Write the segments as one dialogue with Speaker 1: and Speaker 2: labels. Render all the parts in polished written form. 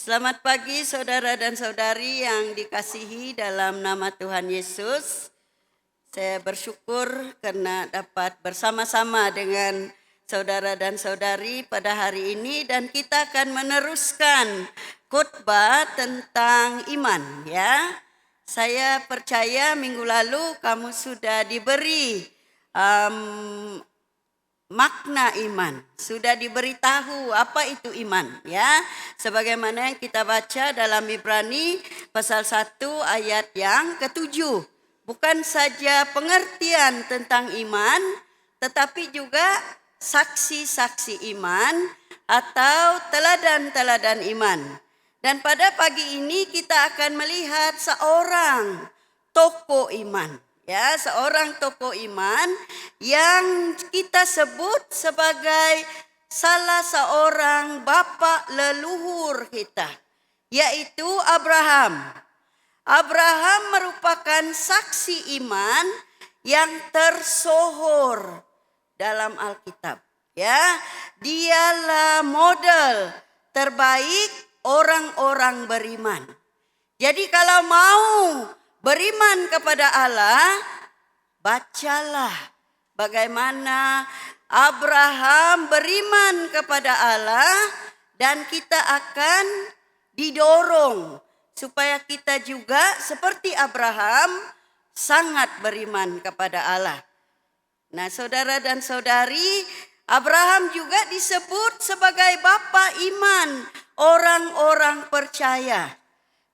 Speaker 1: Selamat pagi saudara dan saudari yang dikasihi dalam nama Tuhan Yesus. Saya bersyukur karena dapat bersama-sama dengan saudara dan saudari pada hari ini, dan kita akan meneruskan khotbah tentang iman ya. Saya percaya minggu lalu kamu sudah diberi makna iman, sudah diberitahu apa itu iman ya, sebagaimana yang kita baca dalam Ibrani pasal 1 ayat yang ke-7. Bukan saja pengertian tentang iman, tetapi juga saksi-saksi iman atau teladan-teladan iman. Dan pada pagi ini kita akan melihat seorang tokoh iman. Ya, seorang tokoh iman yang kita sebut sebagai salah seorang bapa leluhur kita, yaitu Abraham. Abraham merupakan saksi iman yang tersohor dalam Alkitab. Ya, dialah model terbaik orang-orang beriman. Jadi kalau mau beriman kepada Allah, bacalah bagaimana Abraham beriman kepada Allah, dan kita akan didorong supaya kita juga seperti Abraham sangat beriman kepada Allah. Nah, saudara dan saudari, Abraham juga disebut sebagai bapa iman orang-orang percaya.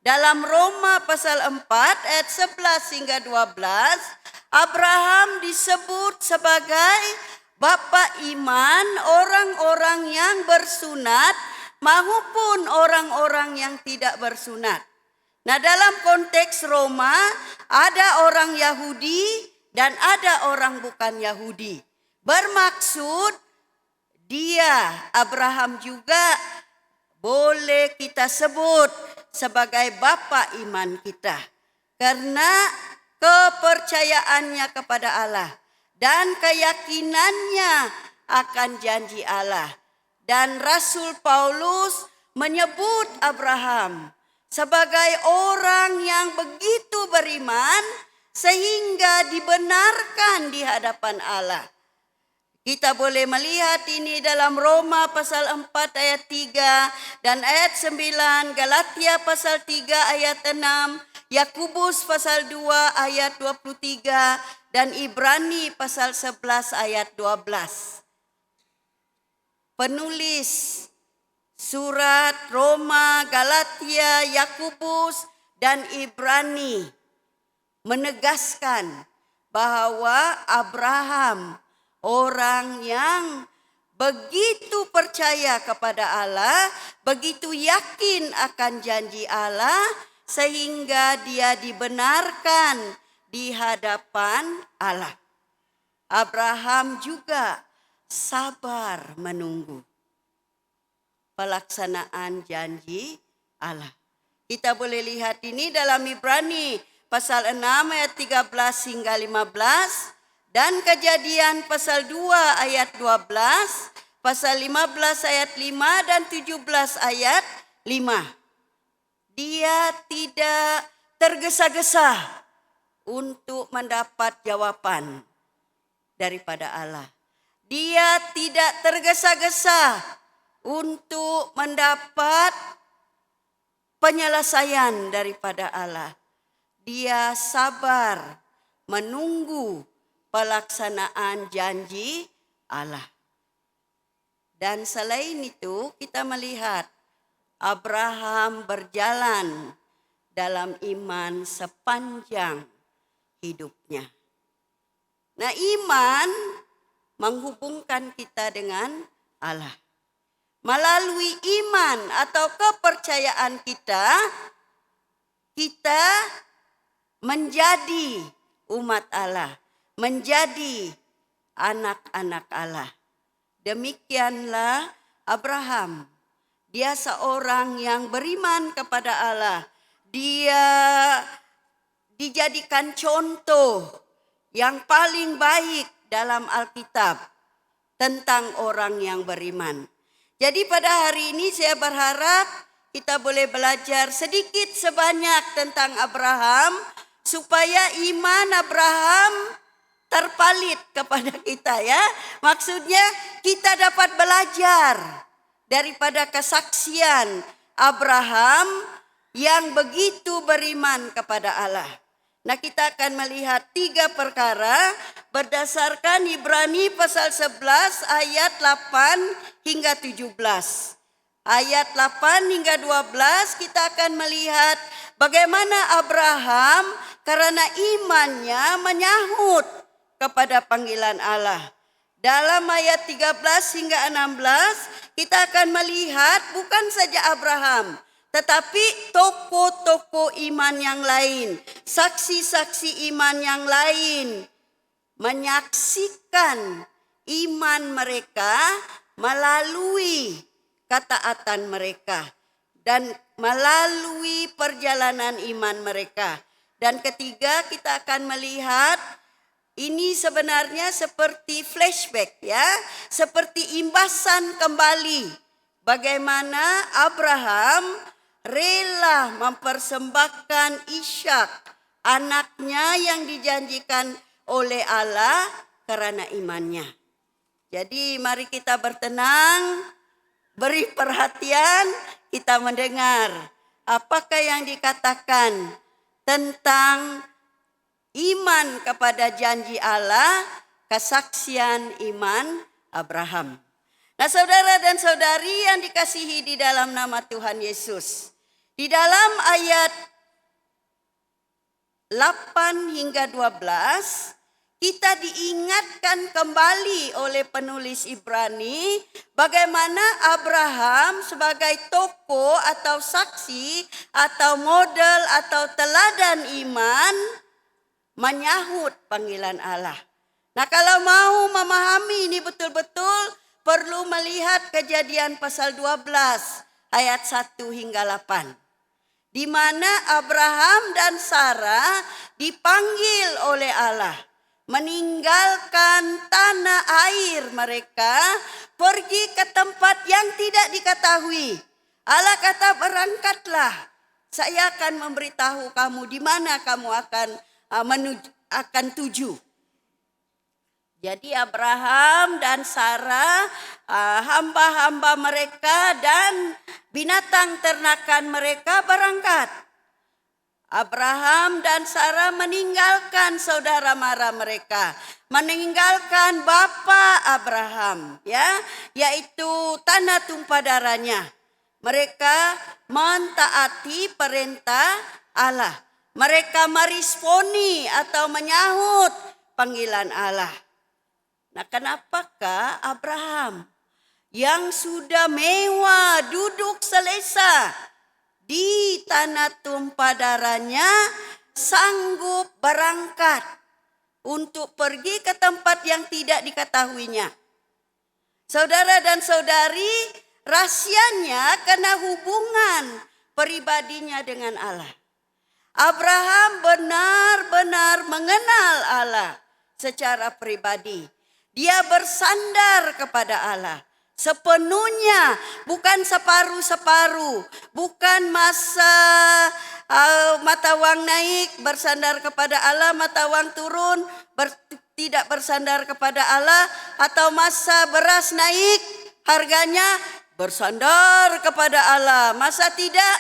Speaker 1: Dalam Roma pasal 4 ayat 11 hingga 12, Abraham disebut sebagai bapa iman orang-orang yang bersunat maupun orang-orang yang tidak bersunat. Nah, dalam konteks Roma ada orang Yahudi dan ada orang bukan Yahudi. Bermaksud dia, Abraham juga boleh kita sebut sebagai bapa iman kita, karena kepercayaannya kepada Allah dan keyakinannya akan janji Allah. Dan Rasul Paulus menyebut Abraham sebagai orang yang begitu beriman sehingga dibenarkan di hadapan Allah. Kita boleh melihat ini dalam Roma pasal 4 ayat 3 dan ayat 9, Galatia pasal 3 ayat 6, Yakobus pasal 2 ayat 23, dan Ibrani pasal 11 ayat 12. Penulis surat Roma, Galatia, Yakobus, dan Ibrani menegaskan bahwa Abraham orang yang begitu percaya kepada Allah, begitu yakin akan janji Allah, sehingga dia dibenarkan di hadapan Allah. Abraham juga sabar menunggu pelaksanaan janji Allah. Kita boleh lihat ini dalam Ibrani pasal 6 ayat 13 hingga 15. Dan Kejadian pasal 2 ayat 12, pasal 15 ayat 5 dan 17 ayat 5. Dia tidak tergesa-gesa untuk mendapat jawaban daripada Allah. Dia tidak tergesa-gesa untuk mendapat penyelesaian daripada Allah. Dia sabar menunggu pelaksanaan janji Allah. Dan selain itu kita melihat Abraham berjalan dalam iman sepanjang hidupnya. Nah, iman menghubungkan kita dengan Allah. Melalui iman atau kepercayaan kita menjadi umat Allah, menjadi anak-anak Allah. Demikianlah Abraham. Dia seorang yang beriman kepada Allah. Dia dijadikan contoh yang paling baik dalam Alkitab tentang orang yang beriman. Jadi pada hari ini saya berharap kita boleh belajar sedikit sebanyak tentang Abraham supaya iman Abraham terpalit kepada kita ya. Maksudnya kita dapat belajar daripada kesaksian Abraham yang begitu beriman kepada Allah. Nah, kita akan melihat 3 perkara berdasarkan Ibrani pasal 11 ayat 8 hingga 17. Ayat 8 hingga 12 kita akan melihat bagaimana Abraham karena imannya menyahut kepada panggilan Allah. Dalam ayat 13 hingga 16 kita akan melihat bukan saja Abraham, tetapi tokoh-tokoh iman yang lain, saksi-saksi iman yang lain menyaksikan iman mereka melalui ketaatan mereka dan melalui perjalanan iman mereka. Dan ketiga, kita akan melihat ini sebenarnya seperti flashback ya, seperti imbasan kembali bagaimana Abraham rela mempersembahkan Ishak, anaknya yang dijanjikan oleh Allah karena imannya. Jadi mari kita bertenang, beri perhatian, kita mendengar apakah yang dikatakan tentang iman kepada janji Allah, kesaksian iman Abraham. Nah, saudara dan saudari yang dikasihi di dalam nama Tuhan Yesus, di dalam ayat 8 hingga 12, kita diingatkan kembali oleh penulis Ibrani bagaimana Abraham sebagai tokoh atau saksi atau model atau teladan iman menyahut panggilan Allah. Nah, kalau mau memahami ini betul-betul perlu melihat Kejadian pasal 12 ayat 1 hingga 8. Di mana Abraham dan Sarah dipanggil oleh Allah meninggalkan tanah air mereka, pergi ke tempat yang tidak diketahui. Allah kata, berangkatlah, saya akan memberitahu kamu di mana kamu akan tuju. Jadi Abraham dan Sarah, hamba-hamba mereka dan binatang ternakan mereka berangkat. Abraham dan Sarah meninggalkan saudara mara mereka, meninggalkan bapa Abraham, ya, yaitu tanah tumpah darahnya. Mereka mentaati perintah Allah. Mereka meresponi atau menyahut panggilan Allah. Nah, kenapakah Abraham yang sudah mewah duduk selesa di tanah tumpah darahnya sanggup berangkat untuk pergi ke tempat yang tidak diketahuinya? Saudara dan saudari, rahasianya karena hubungan pribadinya dengan Allah. Abraham benar-benar mengenal Allah secara pribadi. Dia bersandar kepada Allah sepenuhnya, bukan separuh-separuh, bukan mata wang naik bersandar kepada Allah, mata wang turun tidak bersandar kepada Allah, atau masa beras naik harganya bersandar kepada Allah, masa tidak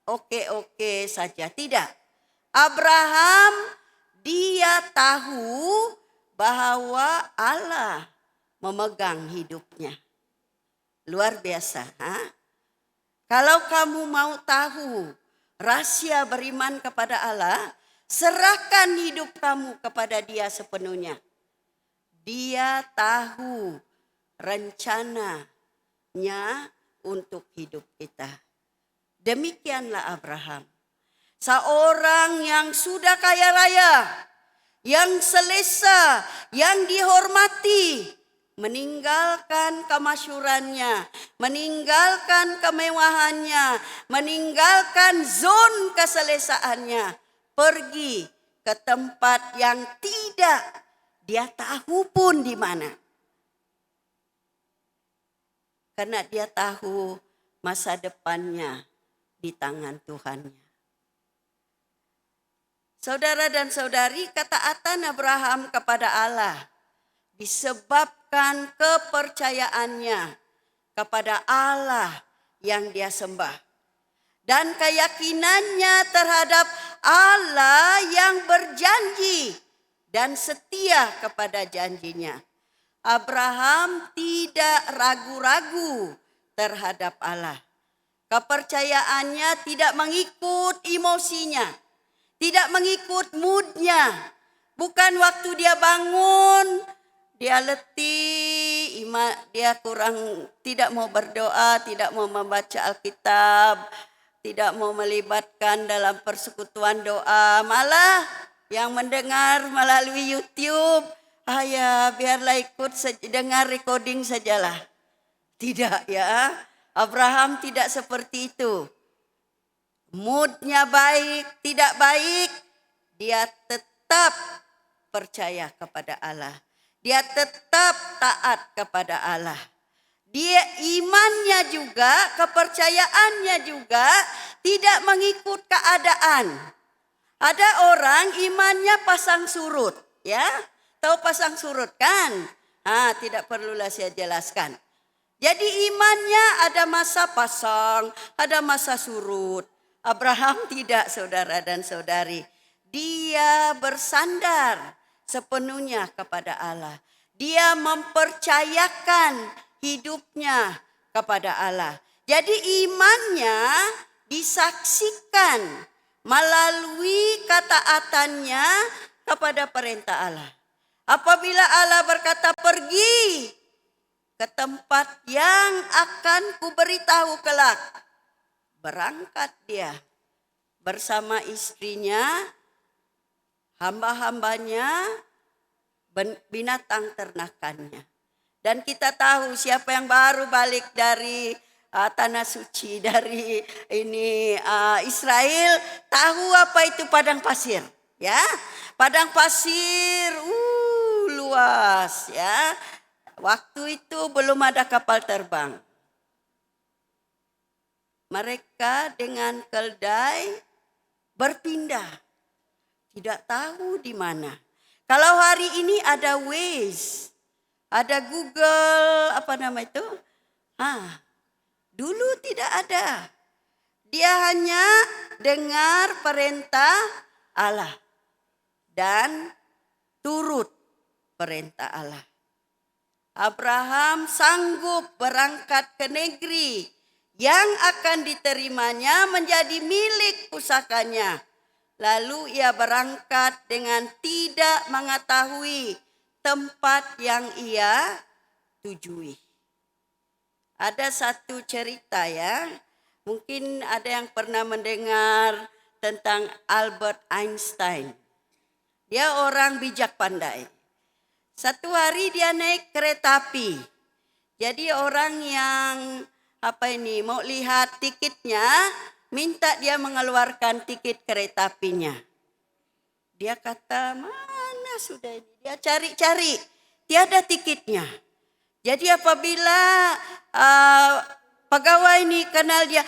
Speaker 1: oke-oke saja. Tidak. Abraham dia tahu bahwa Allah memegang hidupnya. Luar biasa. Kalau kamu mau tahu rahasia beriman kepada Allah, serahkan hidup kamu kepada Dia sepenuhnya. Dia tahu rencananya untuk hidup kita. Demikianlah Abraham. Seorang yang sudah kaya raya, yang selesa, yang dihormati, meninggalkan kemasyurannya, meninggalkan kemewahannya, meninggalkan zon keselesaannya, pergi ke tempat yang tidak dia tahu pun di mana. Karena dia tahu masa depannya di tangan Tuhannya. Saudara dan saudari, ketaatan Abraham kepada Allah disebabkan kepercayaannya kepada Allah yang dia sembah. Dan keyakinannya terhadap Allah yang berjanji dan setia kepada janjinya. Abraham tidak ragu-ragu terhadap Allah. Kepercayaannya tidak mengikut emosinya, tidak mengikut moodnya. Bukan waktu dia bangun, dia letih, dia tidak mau berdoa, tidak mau membaca Alkitab, tidak mau melibatkan dalam persekutuan doa, malah yang mendengar melalui YouTube, ya biarlah ikut dengar recording sajalah. Tidak ya, Abraham tidak seperti itu. Moodnya baik, tidak baik, dia tetap percaya kepada Allah. Dia tetap taat kepada Allah. Dia imannya juga, kepercayaannya juga tidak mengikut keadaan. Ada orang imannya pasang surut, ya. Tahu pasang surut kan? Tidak perlulah saya jelaskan. Jadi imannya ada masa pasang, ada masa surut. Abraham tidak, saudara dan saudari. Dia bersandar sepenuhnya kepada Allah. Dia mempercayakan hidupnya kepada Allah. Jadi imannya disaksikan melalui ketaatannya kepada perintah Allah. Apabila Allah berkata pergi ke tempat yang akan kuberitahu kelak, berangkat dia bersama istrinya, hamba-hambanya, binatang ternakannya. Dan kita tahu siapa yang baru balik dari tanah suci, dari Israel, tahu apa itu padang pasir, ya. Padang pasir luas, ya. Waktu itu belum ada kapal terbang. Mereka dengan keldai berpindah, tidak tahu di mana. Kalau hari ini ada Waze, ada Google, dulu tidak ada. Dia hanya dengar perintah Allah dan turut perintah Allah. Abraham sanggup berangkat ke negeri yang akan diterimanya menjadi milik pusakanya. Lalu ia berangkat dengan tidak mengetahui tempat yang ia tujui. Ada satu cerita ya, mungkin ada yang pernah mendengar tentang Albert Einstein. Dia orang bijak pandai. Satu hari dia naik kereta api. Jadi orang yang mau lihat tiketnya, minta dia mengeluarkan tiket kereta apinya. Dia kata, mana sudah ini? Dia cari-cari, tiada tiketnya. Jadi apabila pegawai ini kenal dia,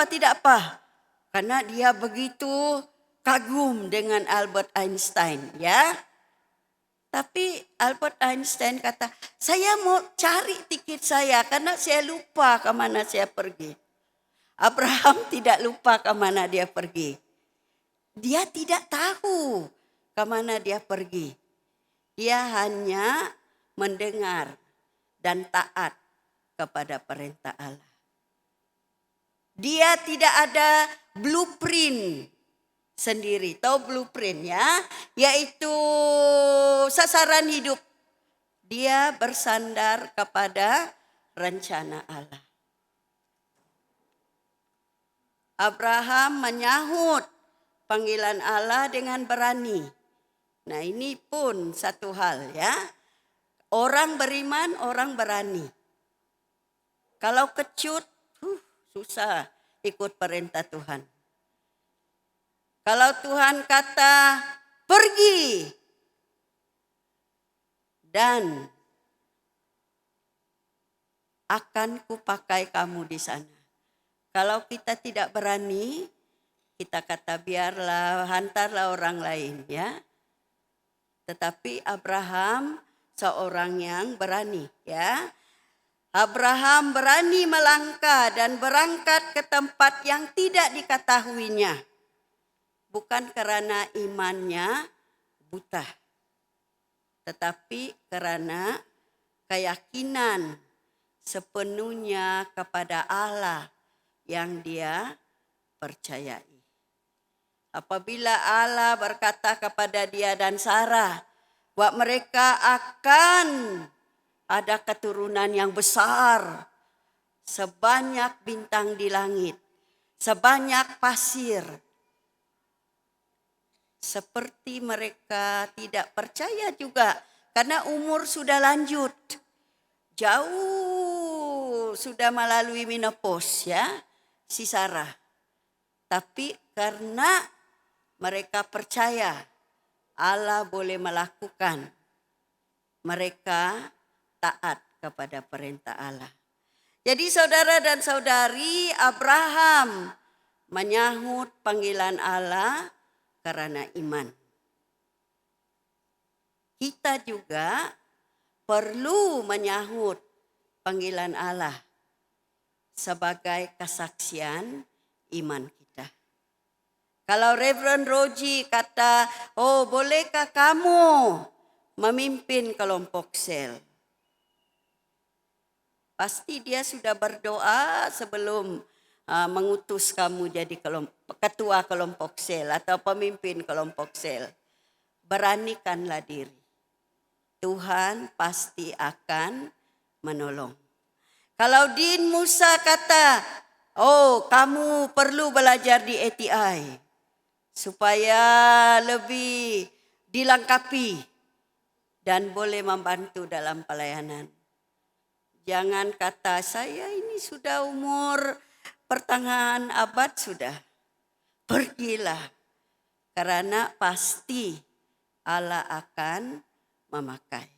Speaker 1: tidak apa. Karena dia begitu kagum dengan Albert Einstein, ya. Tapi Albert Einstein kata, saya mau cari tiket saya karena saya lupa ke mana saya pergi. Abraham tidak lupa ke mana dia pergi. Dia tidak tahu ke mana dia pergi. Dia hanya mendengar dan taat kepada perintah Allah. Dia tidak ada blueprint sendiri. Tahu blueprint ya? Yaitu sasaran hidup. Dia bersandar kepada rencana Allah. Abraham menyahut panggilan Allah dengan berani. Nah ini pun satu hal ya. Orang beriman, orang berani. Kalau kecut, susah ikut perintah Tuhan. Kalau Tuhan kata pergi dan akan kupakai kamu di sana. Kalau kita tidak berani, kita kata biarlah, hantarlah orang lain ya. Tetapi Abraham seorang yang berani ya. Abraham berani melangkah dan berangkat ke tempat yang tidak diketahuinya. Bukan karena imannya buta, tetapi karena keyakinan sepenuhnya kepada Allah yang dia percayai. Apabila Allah berkata kepada dia dan Sarah bahwa mereka akan ada keturunan yang besar, sebanyak bintang di langit, sebanyak pasir. Seperti mereka tidak percaya juga karena umur sudah lanjut. Jauh sudah melalui menopause ya si Sarah. Tapi karena mereka percaya Allah boleh melakukan, mereka taat kepada perintah Allah. Jadi saudara dan saudari, Abraham menyahut panggilan Allah karena iman. Kita juga perlu menyahut panggilan Allah sebagai kesaksian iman kita. Kalau Reverend Roji kata, oh bolehkah kamu memimpin kelompok sel? Pasti dia sudah berdoa sebelum mengutus kamu jadi ketua kelompok sel atau pemimpin kelompok sel. Beranikanlah diri. Tuhan pasti akan menolong. Kalau Din Musa kata, oh kamu perlu belajar di ATI supaya lebih dilengkapi dan boleh membantu dalam pelayanan. Jangan kata saya ini sudah umur pertengahan abad sudah. Pergilah karena pasti Allah akan memakai.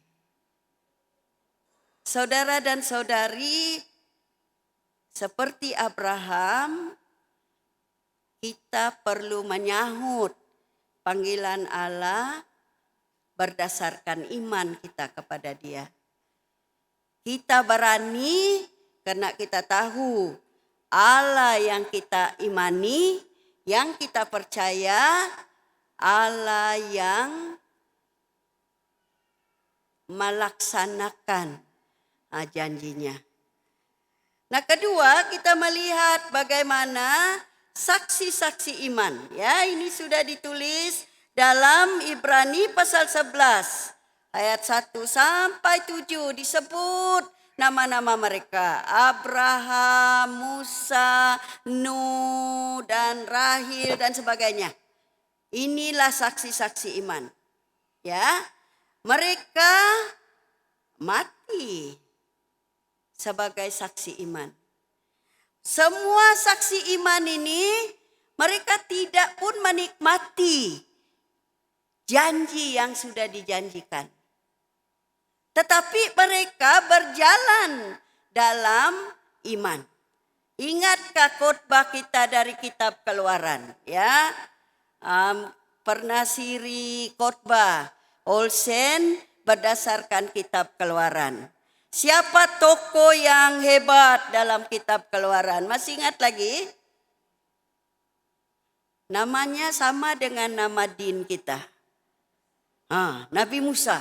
Speaker 1: Saudara dan saudari, seperti Abraham, kita perlu menyahut panggilan Allah berdasarkan iman kita kepada Dia. Kita berani karena kita tahu Allah yang kita imani, yang kita percaya, Allah yang melaksanakan janjinya. Nah, kedua kita melihat bagaimana saksi-saksi iman. Ya, ini sudah ditulis dalam Ibrani pasal 11 ayat 1 sampai 7 disebut nama-nama mereka. Abraham, Musa, Nuh dan Rahil dan sebagainya. Inilah saksi-saksi iman. Ya, mereka mati sebagai saksi iman. Semua saksi iman ini mereka tidak pun menikmati janji yang sudah dijanjikan. Tetapi mereka berjalan dalam iman. Ingatkah khotbah kita dari kitab Keluaran? Ya, pernah siri khotbah Olsen berdasarkan kitab Keluaran. Siapa tokoh yang hebat dalam kitab Keluaran? Masih ingat lagi? Namanya sama dengan nama din kita. Nabi Musa.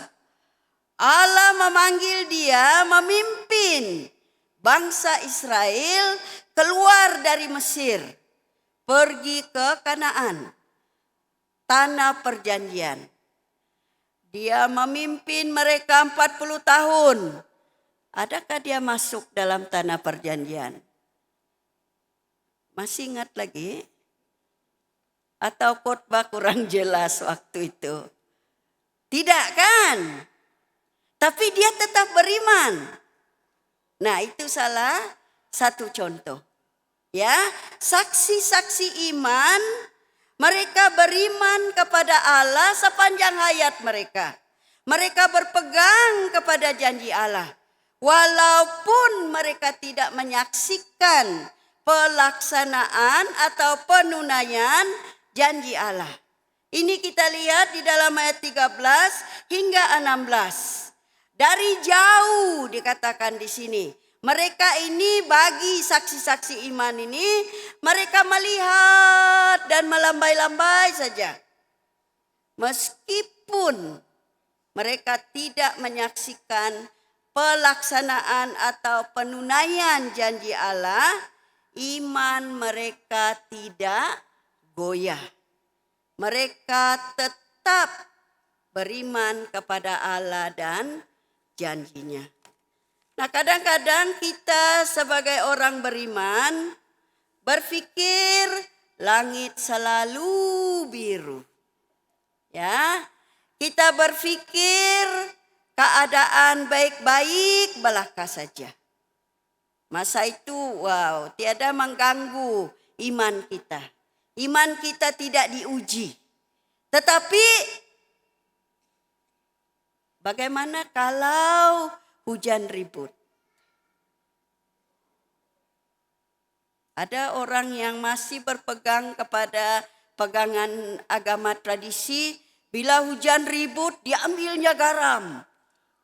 Speaker 1: Allah memanggil dia memimpin bangsa Israel keluar dari Mesir. Pergi ke Kanaan. Tanah perjanjian. Dia memimpin mereka 40 tahun. Adakah dia masuk dalam tanah perjanjian? Masih ingat lagi? Atau khotbah kurang jelas waktu itu? Tidak kan? Tapi dia tetap beriman. Nah, itu salah satu contoh. Ya, saksi-saksi iman, mereka beriman kepada Allah sepanjang hayat mereka. Mereka berpegang kepada janji Allah. Walaupun mereka tidak menyaksikan pelaksanaan atau penunaian janji Allah. Ini kita lihat di dalam ayat 13 hingga 16. Dari jauh dikatakan di sini. Mereka ini bagi saksi-saksi iman ini, mereka melihat dan melambai-lambai saja. Meskipun mereka tidak menyaksikan pelaksanaan atau penunaian janji Allah, iman mereka tidak goyah. Mereka tetap beriman kepada Allah dan janjinya. Nah, kadang-kadang kita sebagai orang beriman berpikir langit selalu biru. Ya, kita berpikir keadaan baik-baik belaka saja. Masa itu tiada mengganggu iman kita. Iman kita tidak diuji. Tetapi bagaimana kalau hujan ribut? Ada orang yang masih berpegang kepada pegangan agama tradisi, bila hujan ribut diambilnya garam,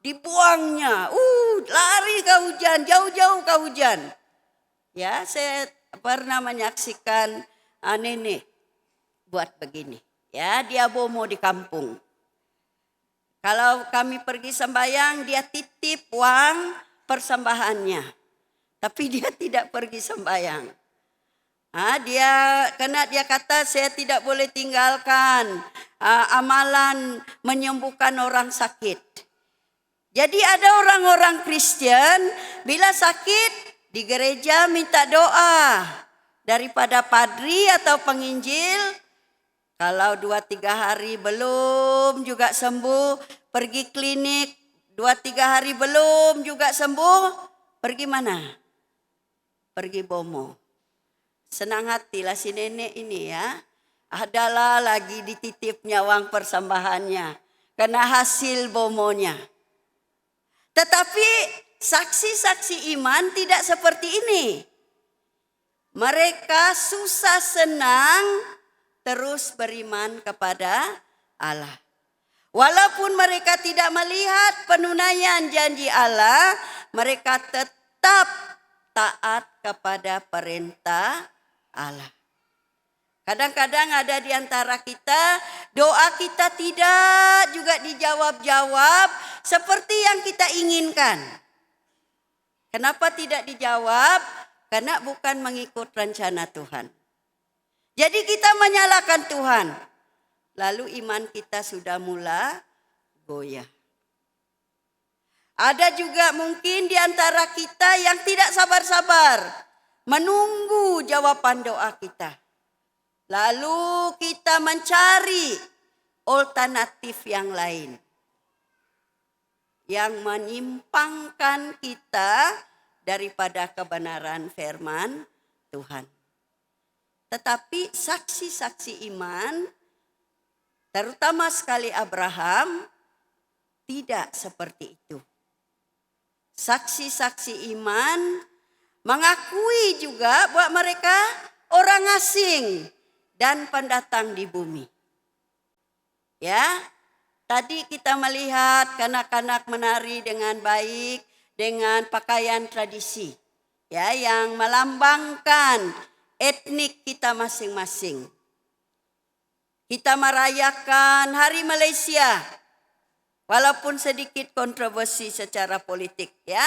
Speaker 1: dibuangnya, lari ke hujan, jauh-jauh ke hujan. Ya, saya pernah menyaksikan nenek buat begini. Ya, dia bomo di kampung. Kalau kami pergi sembahyang, dia titip uang persembahannya. Tapi dia tidak pergi sembahyang. Karena dia kata saya tidak boleh tinggalkan amalan menyembuhkan orang sakit. Jadi ada orang-orang Kristen bila sakit di gereja minta doa daripada padri atau penginjil. Kalau 2-3 hari belum juga sembuh, pergi klinik. 2-3 hari belum juga sembuh, pergi mana? Pergi bomo. Senang hatilah si nenek ini ya. Adalah lagi dititipnya uang persembahannya. Karena hasil bomonya. Tetapi saksi-saksi iman tidak seperti ini. Mereka susah senang terus beriman kepada Allah. Walaupun mereka tidak melihat penunaian janji Allah, mereka tetap taat kepada perintah Allah. Kadang-kadang ada di antara kita, doa kita tidak juga dijawab-jawab seperti yang kita inginkan. Kenapa tidak dijawab? Karena bukan mengikut rencana Tuhan. Jadi kita menyalahkan Tuhan. Lalu iman kita sudah mulai goyah. Ada juga mungkin di antara kita yang tidak sabar-sabar menunggu jawaban doa kita. Lalu kita mencari alternatif yang lain. Yang menyimpangkan kita daripada kebenaran firman Tuhan. Tetapi saksi-saksi iman, terutama sekali Abraham, tidak seperti itu. Saksi-saksi iman mengakui juga bahwa mereka orang asing dan pendatang di bumi. Ya, tadi kita melihat kanak-kanak menari dengan baik dengan pakaian tradisi, ya, yang melambangkan etnik kita masing-masing. Kita merayakan Hari Malaysia, walaupun sedikit kontroversi secara politik, ya.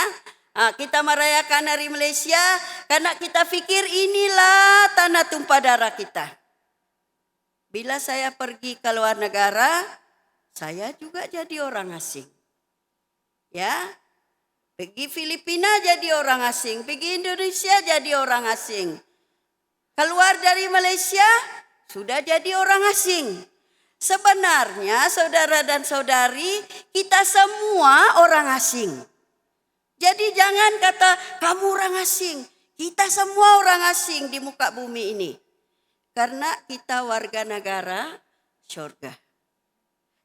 Speaker 1: Kita merayakan Hari Malaysia karena kita pikir inilah tanah tumpah darah kita. Bila saya pergi ke luar negara, saya juga jadi orang asing. Ya, pergi Filipina jadi orang asing, pergi Indonesia jadi orang asing. Keluar dari Malaysia, sudah jadi orang asing. Sebenarnya saudara dan saudari, kita semua orang asing. Jadi jangan kata kamu orang asing. Kita semua orang asing di muka bumi ini. Karena kita warga negara surga.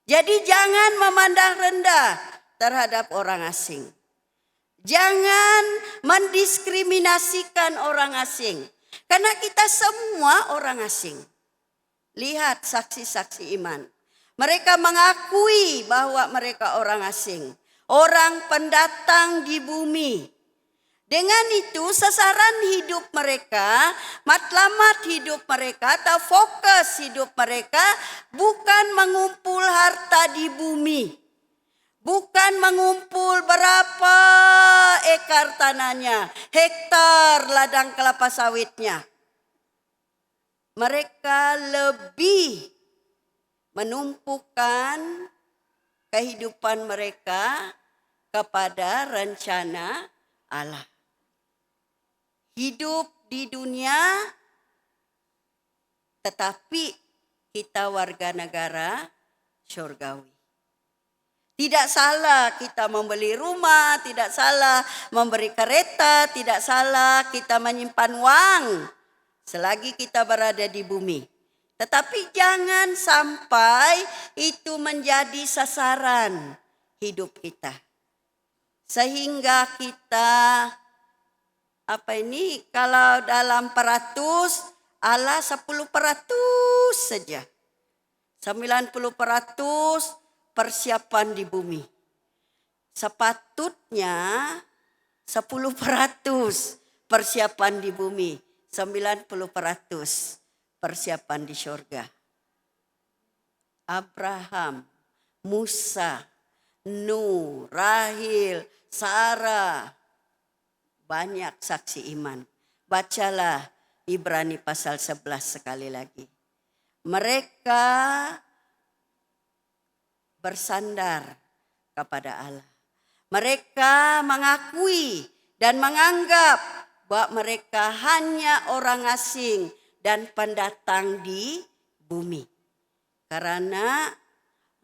Speaker 1: Jadi jangan memandang rendah terhadap orang asing. Jangan mendiskriminasikan orang asing. Karena kita semua orang asing. Lihat saksi-saksi iman. Mereka mengakui bahwa mereka orang asing. Orang pendatang di bumi. Dengan itu sasaran hidup mereka, matlamat hidup mereka atau fokus hidup mereka bukan mengumpul harta di bumi. Bukan mengumpul berapa ekar tanahnya, hektar ladang kelapa sawitnya. Mereka lebih menumpukan kehidupan mereka kepada rencana Allah. Hidup di dunia, tetapi kita warga negara surgawi. Tidak salah kita membeli rumah, tidak salah memberi kereta, tidak salah kita menyimpan uang selagi kita berada di bumi. Tetapi jangan sampai itu menjadi sasaran hidup kita. Sehingga kita kalau dalam peratus Allah 10% saja. 90% persiapan di bumi. Sepatutnya 10% persiapan di bumi, 90% persiapan di surga. Abraham, Musa, Nuh, Rahil, Sarah, banyak saksi iman. Bacalah Ibrani pasal 11 sekali lagi. Mereka bersandar kepada Allah. Mereka mengakui dan menganggap bahwa mereka hanya orang asing dan pendatang di bumi. Karena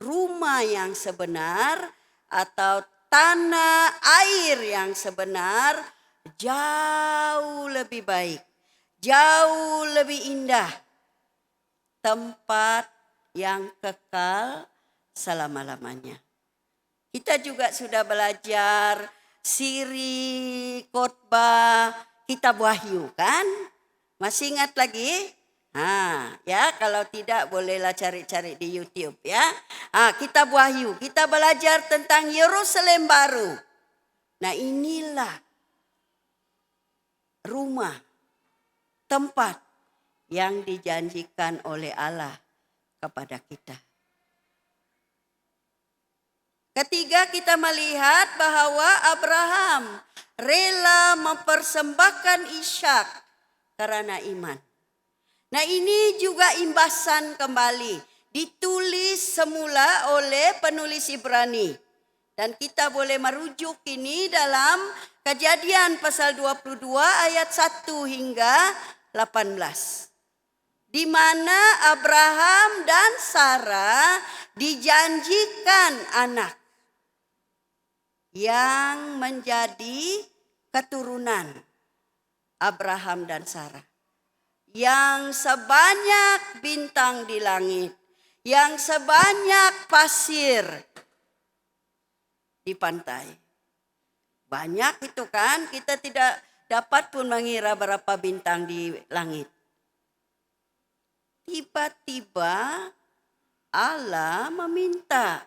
Speaker 1: rumah yang sebenar atau tanah air yang sebenar jauh lebih baik, jauh lebih indah. Tempat yang kekal selama-lamanya. Kita juga sudah belajar siri, khotbah, kitab Wahyu kan? Masih ingat lagi? Ya kalau tidak bolehlah cari-cari di YouTube ya. Kitab Wahyu, kita belajar tentang Yerusalem baru. Nah inilah rumah, tempat yang dijanjikan oleh Allah kepada kita. Ketiga, kita melihat bahwa Abraham rela mempersembahkan Ishak karena iman. Nah ini juga imbasan kembali. Ditulis semula oleh penulis Ibrani. Dan kita boleh merujuk ini dalam Kejadian pasal 22 ayat 1 hingga 18. Di mana Abraham dan Sarah dijanjikan anak yang menjadi keturunan Abraham dan Sarah. Yang sebanyak bintang di langit, yang sebanyak pasir di pantai. Banyak itu kan, kita tidak dapat pun mengira berapa bintang di langit. Tiba-tiba Allah meminta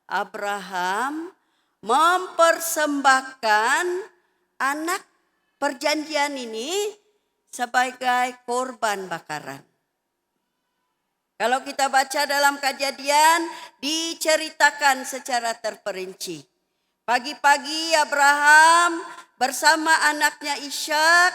Speaker 1: Abraham mempersembahkan anak perjanjian ini sebagai korban bakaran. Kalau kita baca dalam Kejadian diceritakan secara terperinci. Pagi-pagi Abraham bersama anaknya Ishak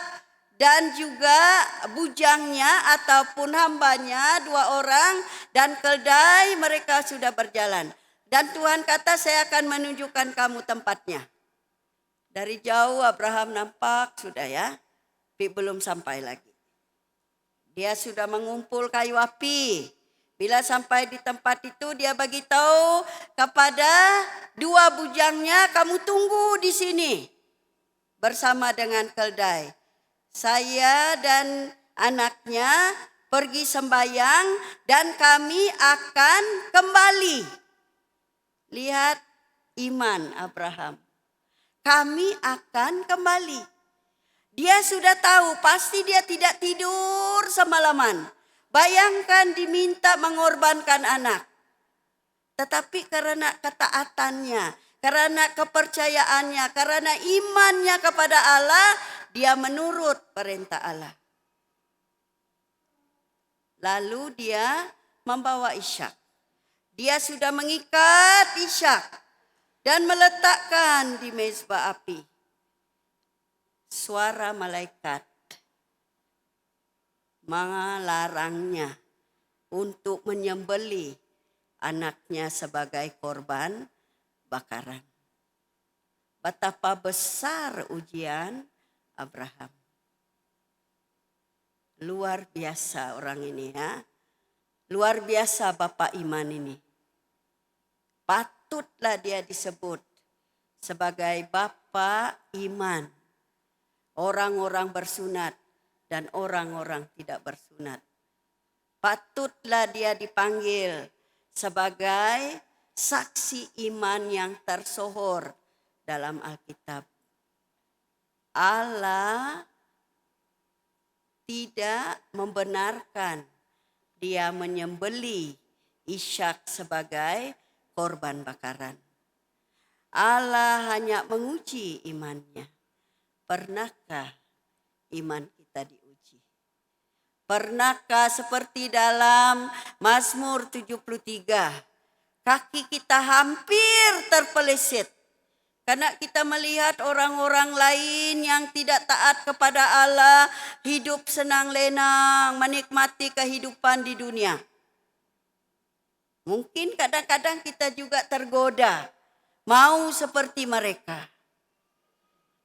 Speaker 1: dan juga bujangnya ataupun hambanya 2 orang dan keldai mereka sudah berjalan. Dan Tuhan kata saya akan menunjukkan kamu tempatnya. Dari jauh Abraham nampak sudah ya, tapi belum sampai lagi. Dia sudah mengumpul kayu api. Bila sampai di tempat itu dia bagi tahu kepada 2 bujangnya, kamu tunggu di sini bersama dengan keldai. Saya dan anaknya pergi sembahyang dan kami akan kembali. Lihat iman Abraham. Kami akan kembali. Dia sudah tahu pasti dia tidak tidur semalaman. Bayangkan diminta mengorbankan anak. Tetapi karena ketaatannya, karena kepercayaannya, karena imannya kepada Allah, dia menurut perintah Allah. Lalu dia membawa Ishak. Dia sudah mengikat Ishak dan meletakkan di mezbah api. Suara malaikat melarangnya untuk menyembelih anaknya sebagai korban bakaran. Betapa besar ujian Abraham. Luar biasa orang ini ya. Luar biasa Bapak iman ini. Patutlah dia disebut sebagai Bapak iman. Orang-orang bersunat dan orang-orang tidak bersunat. Patutlah dia dipanggil sebagai saksi iman yang tersohor dalam Alkitab. Allah tidak membenarkan dia menyembelih Ishak sebagai korban bakaran. Allah hanya menguji imannya. Pernahkah iman kita diuji? Pernahkah seperti dalam Mazmur 73, kaki kita hampir terpeleset karena kita melihat orang-orang lain yang tidak taat kepada Allah, hidup senang lenang, menikmati kehidupan di dunia. Mungkin kadang-kadang kita juga tergoda, mau seperti mereka.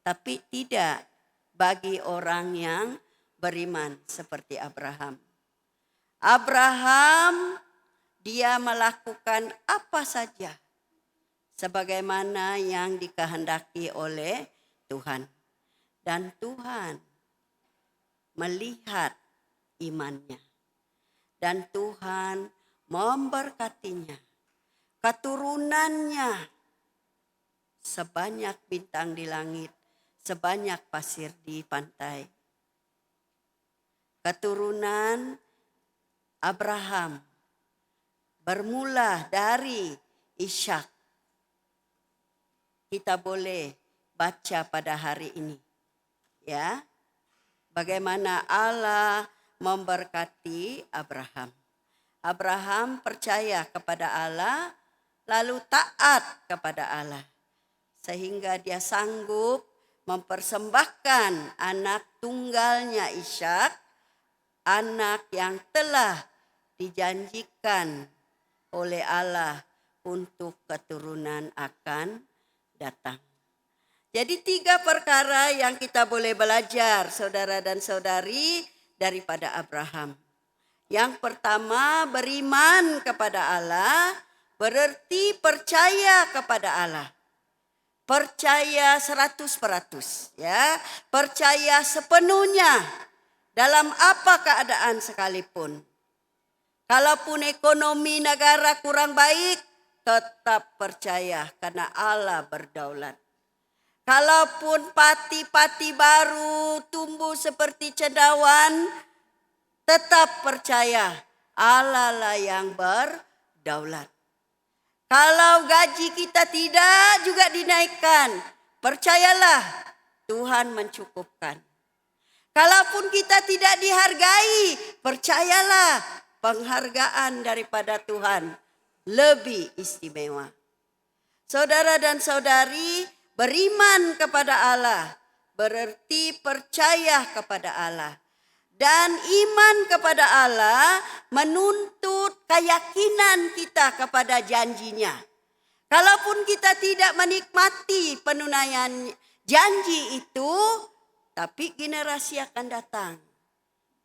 Speaker 1: Tapi tidak bagi orang yang beriman seperti Abraham. Abraham dia melakukan apa saja sebagaimana yang dikehendaki oleh Tuhan. Dan Tuhan melihat imannya. Dan Tuhan memberkatinya. Keturunannya sebanyak bintang di langit, sebanyak pasir di pantai. Keturunan Abraham bermula dari Ishak. Kita boleh baca pada hari ini. Ya. Bagaimana Allah memberkati Abraham. Abraham percaya kepada Allah, lalu taat kepada Allah. Sehingga dia sanggup mempersembahkan anak tunggalnya Ishak, anak yang telah dijanjikan oleh Allah untuk keturunan akan datang. Jadi 3 perkara yang kita boleh belajar saudara dan saudari daripada Abraham. Yang pertama, beriman kepada Allah berarti percaya kepada Allah. Percaya 100%, ya. Percaya sepenuhnya dalam apa keadaan sekalipun. Kalaupun ekonomi negara kurang baik, tetap percaya karena Allah berdaulat. Kalaupun pati-pati baru tumbuh seperti cendawan, tetap percaya Allah lah yang berdaulat. Kalau gaji kita tidak juga dinaikkan, percayalah Tuhan mencukupkan. Kalaupun kita tidak dihargai, percayalah penghargaan daripada Tuhan lebih istimewa. Saudara dan saudari, beriman kepada Allah berarti percaya kepada Allah. Dan iman kepada Allah menuntut keyakinan kita kepada janjinya. Kalaupun kita tidak menikmati penunaian janji itu, tapi generasi akan datang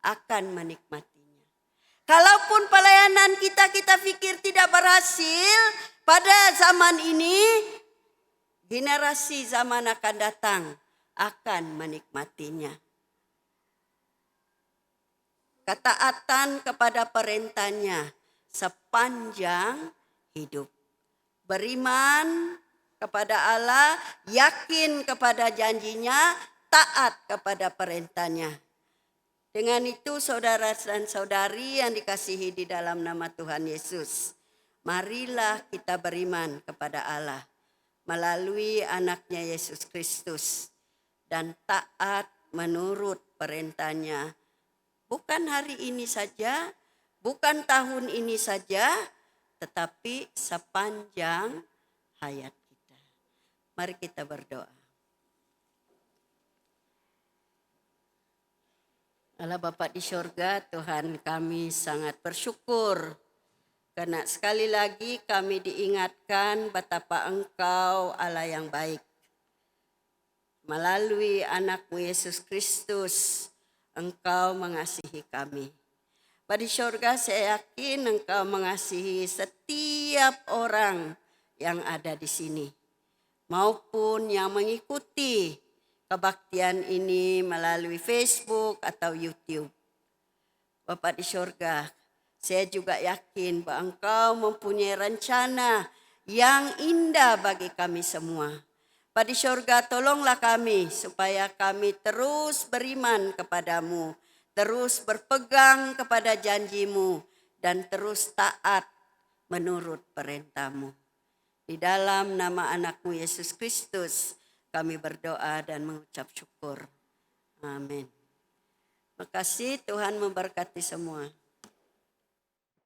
Speaker 1: akan menikmatinya. Kalaupun pelayanan kita pikir tidak berhasil pada zaman ini, generasi zaman akan datang akan menikmatinya. Ketaatan kepada perintahnya sepanjang hidup. Beriman kepada Allah, yakin kepada janjinya, taat kepada perintahnya. Dengan itu saudara dan saudari yang dikasihi di dalam nama Tuhan Yesus, marilah kita beriman kepada Allah melalui anaknya Yesus Kristus dan taat menurut perintahnya. Bukan hari ini saja, bukan tahun ini saja, tetapi sepanjang hayat kita. Mari kita berdoa. Allah Bapa di sorga, Tuhan kami sangat bersyukur karena sekali lagi kami diingatkan betapa Engkau Allah yang baik. Melalui anak-Mu Yesus Kristus, Engkau mengasihi kami. Bapa di sorga, saya yakin Engkau mengasihi setiap orang yang ada di sini, maupun yang mengikuti kebaktian ini melalui Facebook atau YouTube. Bapa di sorga, saya juga yakin bahwa Engkau mempunyai rencana yang indah bagi kami semua. Bapa di sorga, tolonglah kami supaya kami terus beriman kepadamu, terus berpegang kepada janjimu, dan terus taat menurut perintahmu. Di dalam nama anak-Mu Yesus Kristus, kami berdoa dan mengucap syukur. Amin. Terima kasih, Tuhan memberkati semua.